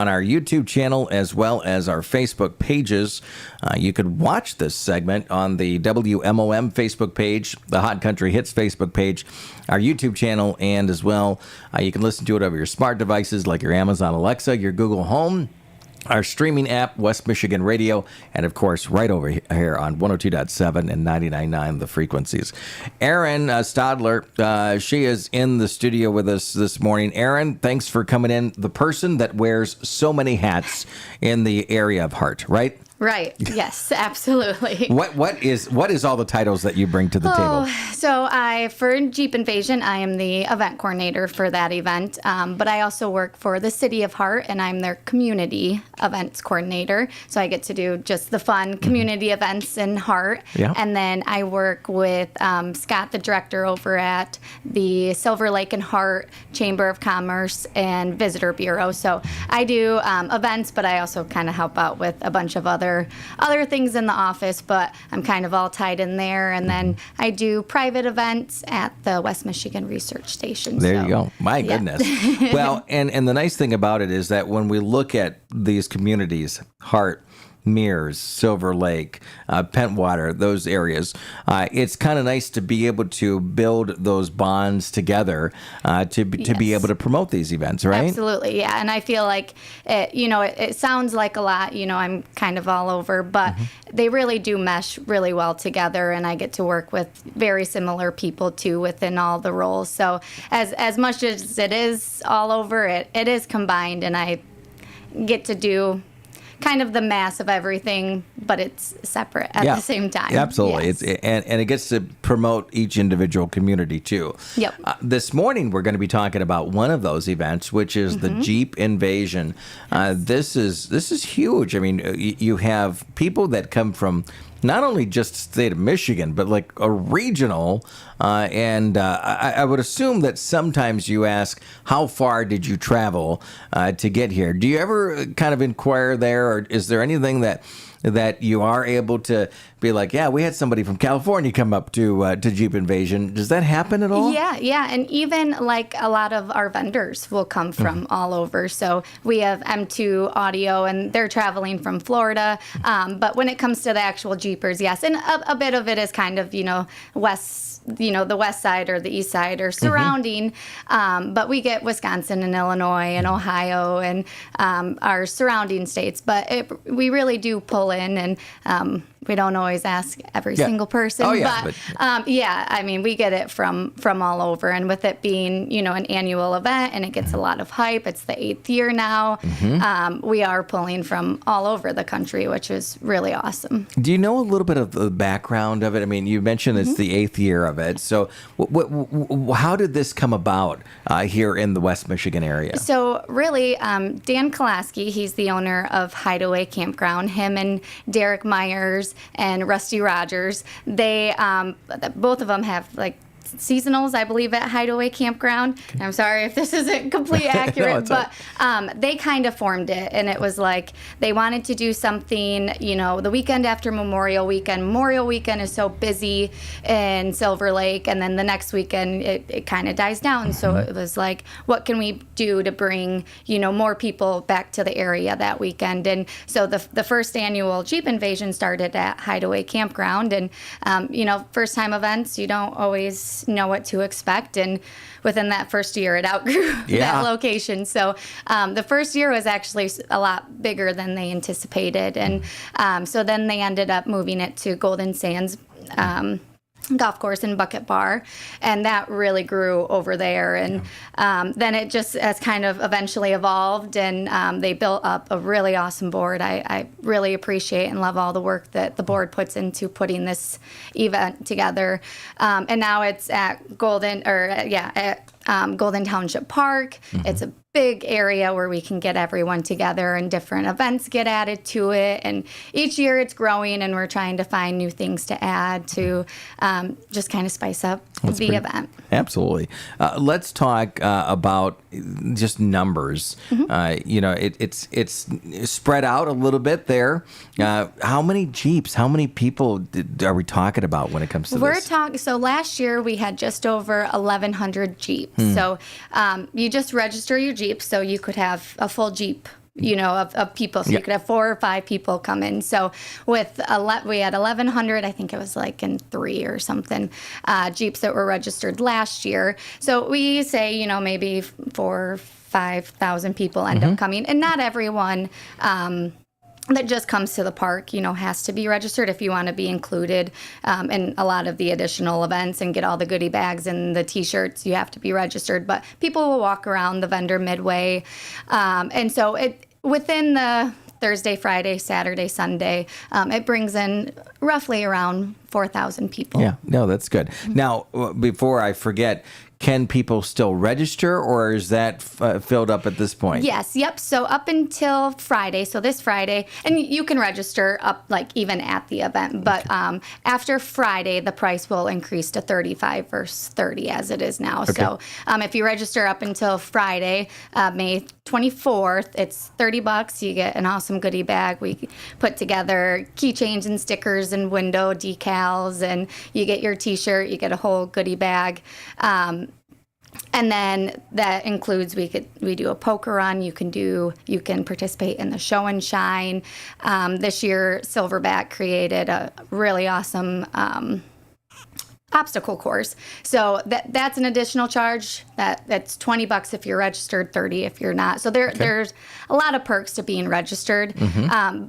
on our YouTube channel as well as our Facebook pages. You could watch this segment on the WMOM Facebook page, the Hot Country Hits Facebook page, our YouTube channel, and as well, you can listen to it over your smart devices like your Amazon Alexa, your Google Home, our streaming app, West Michigan Radio, and of course, right over here on 102.7 and 99.9, the frequencies. Erin Stotler, she is in the studio with us this morning. Erin, thanks for coming in. The person that wears so many hats in the area of Hart, right? Right. Yes, absolutely. What is all the titles that you bring to the table? So for Jeep Invasion, I am the event coordinator for that event, but I also work for the City of Hart, and I'm their community events coordinator. So I get to do just the fun community events in Hart. Yeah. And then I work with Scott, the director over at the Silver Lake and Hart Chamber of Commerce and Visitor Bureau. So I do events, but I also kind of help out with a bunch of other things in the office, but I'm kind of all tied in there. And then I do private events at the West Michigan Research Station. There you go. My goodness. Well, and the nice thing about it is that when we look at these communities, Hart, Mears, Silver Lake, Pentwater, those areas, it's kind of nice to be able to build those bonds together to be able to promote these events, right? Absolutely, yeah. And I feel like it sounds like a lot. I'm kind of all over, but they really do mesh really well together, and I get to work with very similar people too within all the roles. So as much as it is all over, it is combined, and I get to do kind of the mass of everything, but it's separate at the same time. Absolutely. Yes. And it gets to promote each individual community too. Yep. This morning we're going to be talking about one of those events, which is the Jeep Invasion. This is huge. I mean, you have people that come from not only just the state of Michigan, but like a regional. And I would assume that sometimes you ask, how far did you travel to get here? Do you ever kind of inquire there, or is there anything that you are able to be like, yeah, we had somebody from California come up to Jeep Invasion? Does that happen at all? Yeah. And even like a lot of our vendors will come from all over. So we have M2 Audio, and they're traveling from Florida. But when it comes to the actual Jeepers, yes. And a bit of it is kind of, the west side or the east side or surrounding. But we get Wisconsin and Illinois and Ohio and our surrounding states. But we really do pull in, and we don't always ask every single person. Oh, yeah, but I mean, we get it from all over. And with it being, an annual event, and it gets a lot of hype, it's the 8th year now, we are pulling from all over the country, which is really awesome. Do you know a little bit of the background of it? I mean, you mentioned it's the 8th year of it. So how did this come about here in the West Michigan area? So really, Dan Kolaski, he's the owner of Hideaway Campground. Him and Derek Myers and Rusty Rogers, they both of them have like seasonals, I believe, at Hideaway Campground. Okay. I'm sorry if this isn't completely accurate, but they kind of formed it, and it was like they wanted to do something, the weekend after Memorial Weekend. Memorial Weekend is so busy in Silver Lake, and then the next weekend it kind of dies down. So it was like, what can we do to bring, more people back to the area that weekend? And so the first annual Jeep Invasion started at Hideaway Campground, and first time events, you don't always know what to expect, and within that first year it outgrew that location. So the first year was actually a lot bigger than they anticipated, and so then they ended up moving it to Golden Sands golf course and bucket bar, and that really grew over there. And then it just has kind of eventually evolved, and they built up a really awesome board. I really appreciate and love all the work that the board puts into putting this event together. And now it's at Golden Township Park. It's a big area where we can get everyone together, and different events get added to it. And each year it's growing, and we're trying to find new things to add to just kind of spice up the event. Absolutely. Let's talk about just numbers. It's spread out a little bit there. How many Jeeps, how many people are we talking about when it comes to this? So last year we had just over 1,100 Jeeps. So you just register your Jeep, so you could have a full Jeep of people. So you could have 4 or 5 people come in. So we had 1,100, I think it was like in 3 or something, Jeeps that were registered last year. So we say, maybe 4,000 or 5,000 people end up coming, and not everyone that just comes to the park, has to be registered. If you want to be included in a lot of the additional events and get all the goodie bags and the T-shirts, you have to be registered. But people will walk around the Vendor Midway, and so within the Thursday, Friday, Saturday, Sunday, it brings in roughly around 4,000 people. Yeah, no, that's good. Now, before I forget, can people still register, or is that filled up at this point? Yes, yep. So up until Friday, so this Friday, and you can register up like even at the event, but after Friday, the price will increase to $35 versus $30 as it is now. Okay. So if you register up until Friday, May 24th, it's $30. You get an awesome goodie bag. We put together keychains and stickers and window decals, and you get your T-shirt. You get a whole goodie bag. And then that includes we do a poker run. You can participate in the show and shine. This year, Silverback created a really awesome obstacle course. So that's an additional charge. That's $20 if you're registered, $30 if you're not. So there's a lot of perks to being registered.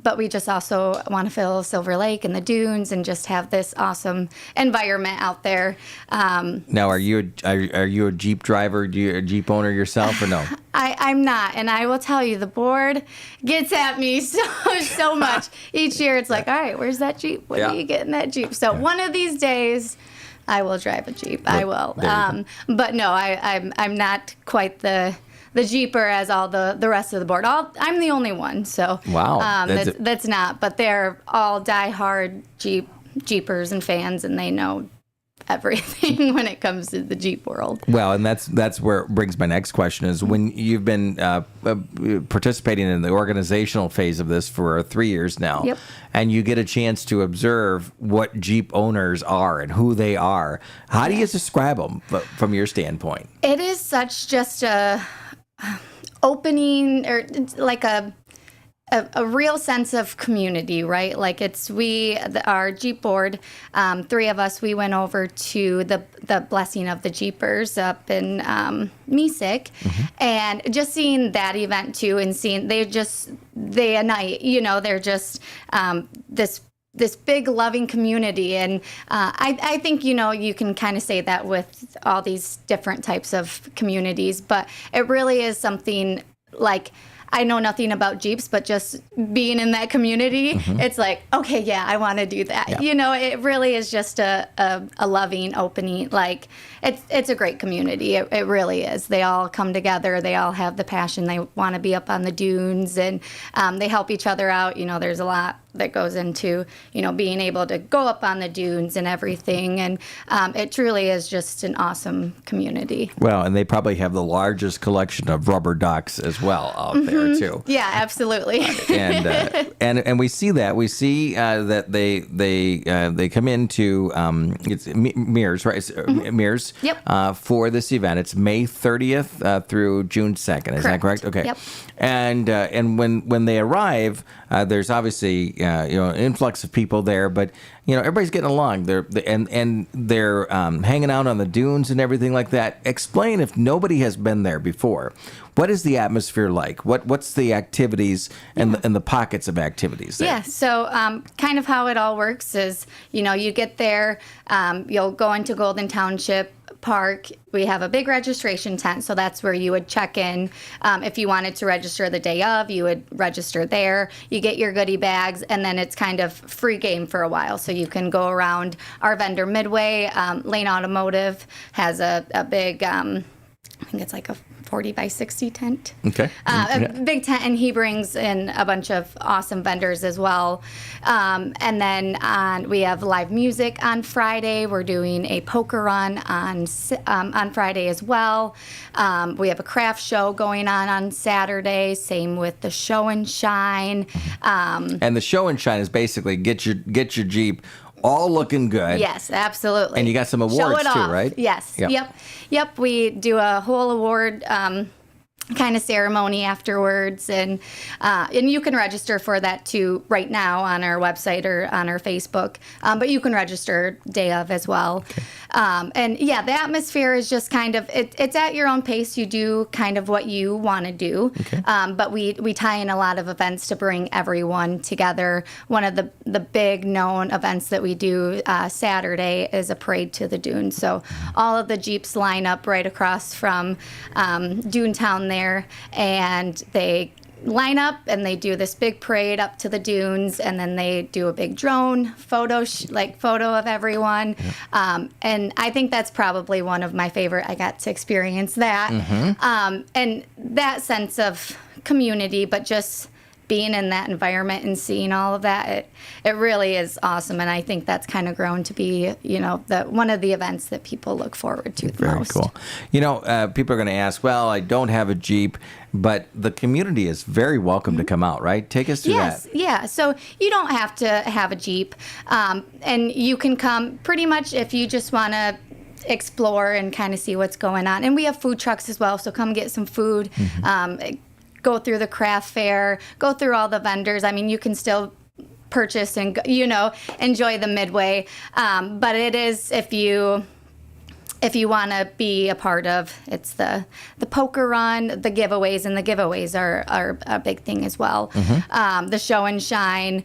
But we just also want to fill Silver Lake and the dunes and just have this awesome environment out there. Now, are you a Jeep driver? Are you a Jeep owner yourself, or no? I'm not, and I will tell you, the board gets at me so much each year. It's like, all right, where's that Jeep? When do you get in that Jeep? So one of these days, I will drive a Jeep. I will. But no, I'm not quite the Jeeper as all the rest of the board. I'm the only one. So wow, that's not. But they're all diehard Jeepers and fans, and they know everything when it comes to the Jeep world. Well, and that's where it brings my next question is, when you've been participating in the organizational phase of this for 3 years now, and you get a chance to observe what Jeep owners are and who they are, how do you describe them from your standpoint? It is such just a opening, or like a real sense of community, right? Like our Jeep board, 3 of us, we went over to the Blessing of the Jeepers up in Mesick, and just seeing that event too, and seeing they unite, they're just this big loving community. And I think, you can kind of say that with all these different types of communities, but it really is something like, I know nothing about Jeeps, but just being in that community, it's like, okay, yeah, I want to do that. Yeah. It really is just a loving, opening, like, it's a great community. It really is. They all come together. They all have the passion. They want to be up on the dunes, and they help each other out. There's a lot that goes into, being able to go up on the dunes and everything. And it truly is just an awesome community. Well, and they probably have the largest collection of rubber ducks as well out there too. Yeah, absolutely. And we see that. We see that they come into it's Mears, right? Mears. Yep. For this event. It's May 30th through June 2nd. Is that correct? Okay. Yep. And when they arrive, there's obviously an influx of people there, but everybody's getting along. They're hanging out on the dunes and everything like that. Explain, if nobody has been there before, what is the atmosphere like? What's the activities and the pockets of activities there? Yeah. So kind of how it all works is you get there, you'll go into Golden Township Park. We have a big registration tent, so that's where you would check in. If you wanted to register the day of, you would register there. You get your goodie bags, and then it's kind of free game for a while. So you can go around our Vendor Midway. Lane Automotive has a big, I think it's like a 40 by 60 tent. Okay. A big tent, and he brings in a bunch of awesome vendors as well. And then we have live music on Friday. We're doing a poker run on Friday as well. We have a craft show going on Saturday. Same with the show and shine. And the show and shine is basically get your Jeep all looking good. Yes, absolutely. And you got some awards too, right? Yes. Yep. We do a whole award kind of ceremony afterwards, and you can register for that too right now on our website or on our Facebook, but you can register day of as well. Okay. And yeah, the atmosphere is just kind of it's at your own pace. You do kind of what you want to do, Okay. but we tie in a lot of events to bring everyone together. One of the big known events that we do Saturday is a parade to the dunes. So all of the Jeeps line up right across from Dunetown there, and they line up and they do this big parade up to the dunes, and then they do a big drone photo of everyone. And I think that's probably one of my favorite. I got to experience that, and that sense of community, but just being in that environment and seeing all of that, it really is awesome. And I think that's kind of grown to be, one of the events that people look forward to the most. Very cool. People are going to ask, well, I don't have a Jeep, but the community is very welcome to come out, right? Take us through that. Yeah. So you don't have to have a Jeep, and you can come pretty much if you just want to explore and kind of see what's going on. And we have food trucks as well, so come get some food. Go through the craft fair, go through all the vendors. I mean, you can still purchase and, enjoy the Midway. But it is, if you want to be a part of, it's the poker run, the giveaways, and the giveaways are a big thing as well. The show and shine.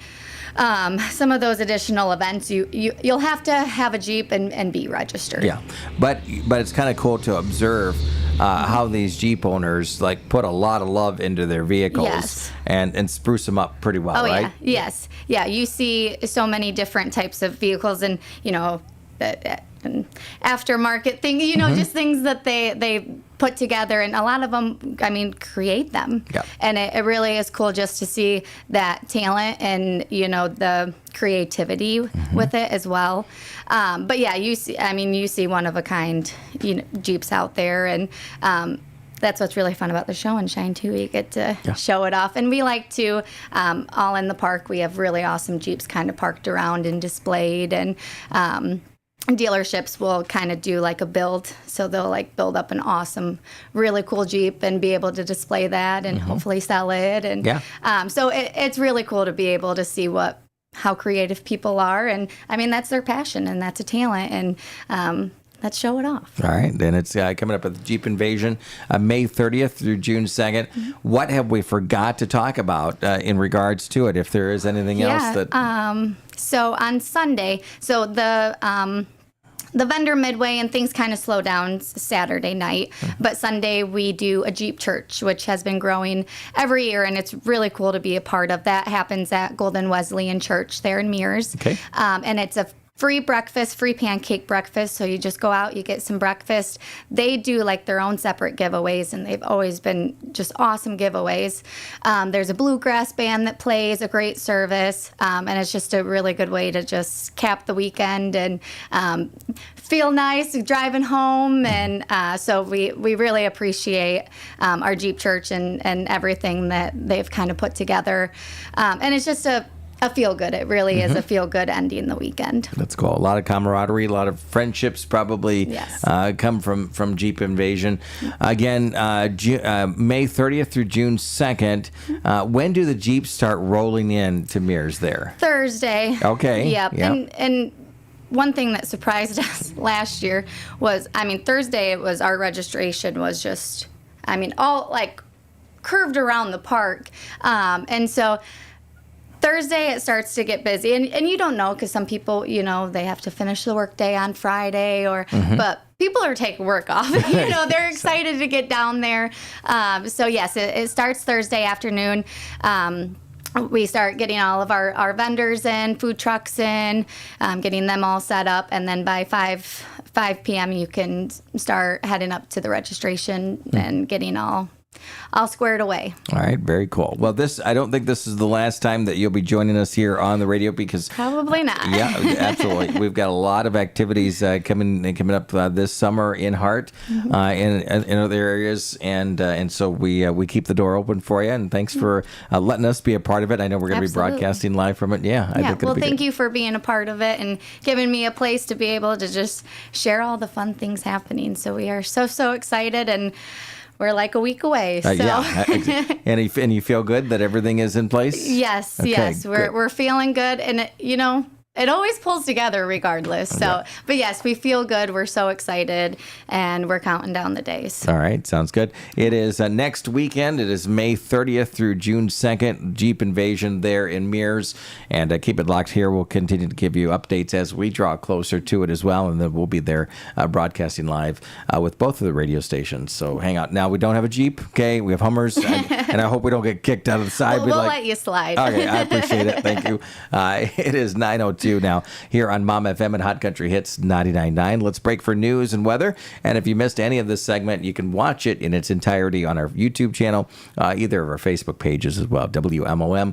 Some of those additional events, you'll have to have a Jeep and be registered. Yeah, but it's kind of cool to observe how these Jeep owners put a lot of love into their vehicles and spruce them up pretty well, right? Yeah. You see so many different types of vehicles, and an aftermarket thing, just things that they put together, and a lot of them, create them. Yeah. And it really is cool just to see that talent and, the creativity with it as well. But yeah, you see one of a kind, Jeeps out there, and that's what's really fun about the show and shine too. You get to show it off, and we like to all in the park. We have really awesome Jeeps kind of parked around and displayed, and dealerships will kind of do a build, so they'll build up an awesome, really cool Jeep and be able to display that and hopefully sell it. And so it's really cool to be able to see how creative people are, and that's their passion and that's a talent, and let's show it off. All right, then it's coming up at the Jeep Invasion, May 30th through June 2nd. What have we forgot to talk about in regards to it, if there is anything else that... So on Sunday, the Vendor Midway and things kind of slow down Saturday night, but Sunday we do a Jeep Church, which has been growing every year, and it's really cool to be a part of. That happens at Golden Wesleyan Church there in Mears. Okay. And it's a free breakfast, free pancake breakfast. So you just go out, you get some breakfast. They do their own separate giveaways, and they've always been just awesome giveaways. There's a bluegrass band that plays, a great service, and it's just a really good way to just cap the weekend and feel nice driving home. And so we really appreciate our Jeep Church and everything that they've kind of put together. And it's just a feel good. It really is a feel good ending the weekend. That's cool. A lot of camaraderie, a lot of friendships probably come from Jeep Invasion. Again, May 30th through June 2nd. When do the Jeeps start rolling in to Mears there? Thursday. Okay. Yep. And one thing that surprised us last year was, Thursday it was, our registration was just, all curved around the park. And so Thursday it starts to get busy, and you don't know, because some people, they have to finish the workday on Friday, but people are taking work off. They're excited to get down there. So yes, it starts Thursday afternoon. We start getting all of our vendors in, food trucks in, getting them all set up, and then by 5 p.m. you can start heading up to the registration and getting all squared away. All right, very cool. Well, I don't think this is the last time that you'll be joining us here on the radio, because probably not. Yeah, absolutely. We've got a lot of activities coming up this summer in Hart, in other areas, and so we keep the door open for you. And thanks for letting us be a part of it. I know we're going to be broadcasting live from it. Yeah, I think it'll be thank good. you for being a part of it and giving me a place to be able to just share all the fun things happening. So we are so excited, and we're like a week away. So. And you feel good that everything is in place? Yes, Okay, yes. good. We're feeling good. And, it always pulls together regardless. So, but yes, we feel good. We're so excited, and we're counting down the days. All right, sounds good. It is next weekend. It is May 30th through June 2nd, Jeep Invasion there in Mears. And keep it locked here. We'll continue to give you updates as we draw closer to it as well. And then we'll be there broadcasting live with both of the radio stations. So hang out. Now, we don't have a Jeep, okay? We have Hummers, and I hope we don't get kicked out of the side. We'll let you slide. Okay, I appreciate it. Thank you. It is 9:02 now here on Mom FM and Hot Country Hits 99.9. Let's break for news and weather. And if you missed any of this segment, you can watch it in its entirety on our YouTube channel, either of our Facebook pages as well, WMOM